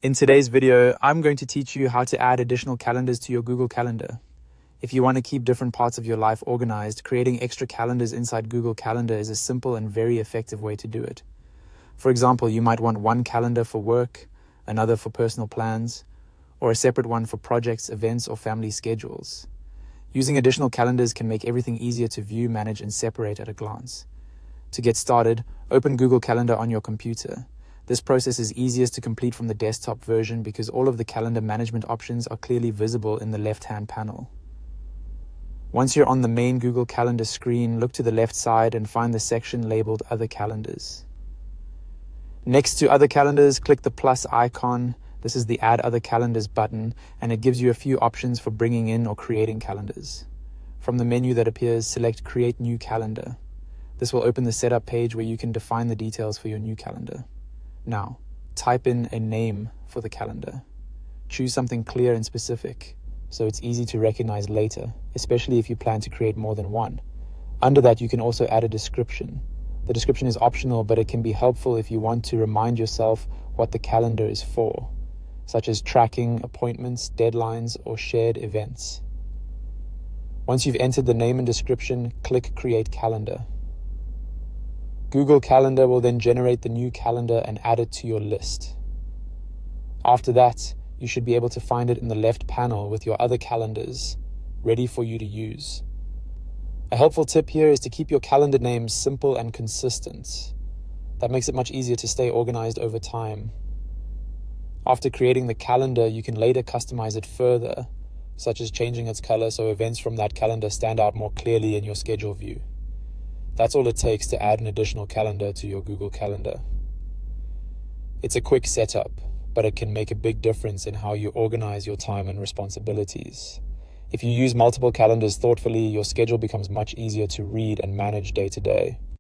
In today's video, I'm going to teach you how to add additional calendars to your Google Calendar. If you want to keep different parts of your life organized, creating extra calendars inside Google Calendar is a simple and very effective way to do it. For example, you might want one calendar for work, another for personal plans, or a separate one for projects, events, or family schedules. Using additional calendars can make everything easier to view, manage, and separate at a glance. To get started, open Google Calendar on your computer. This process is easiest to complete from the desktop version because all of the calendar management options are clearly visible in the left-hand panel. Once you're on the main Google Calendar screen, look to the left side and find the section labeled Other Calendars. Next to Other Calendars, click the plus icon. This is the Add Other Calendars button, and it gives you a few options for bringing in or creating calendars. From the menu that appears, select Create New Calendar. This will open the setup page where you can define the details for your new calendar. Now, type in a name for the calendar. Choose something clear and specific, so it's easy to recognize later, especially if you plan to create more than one. Under that, you can also add a description. The description is optional, but it can be helpful if you want to remind yourself what the calendar is for, such as tracking appointments, deadlines, or shared events. Once you've entered the name and description, click Create Calendar. Google Calendar will then generate the new calendar and add it to your list. After that, you should be able to find it in the left panel with your other calendars, ready for you to use. A helpful tip here is to keep your calendar names simple and consistent. That makes it much easier to stay organized over time. After creating the calendar, you can later customize it further, such as changing its color so events from that calendar stand out more clearly in your schedule view. That's all it takes to add an additional calendar to your Google Calendar. It's a quick setup, but it can make a big difference in how you organize your time and responsibilities. If you use multiple calendars thoughtfully, your schedule becomes much easier to read and manage day to day.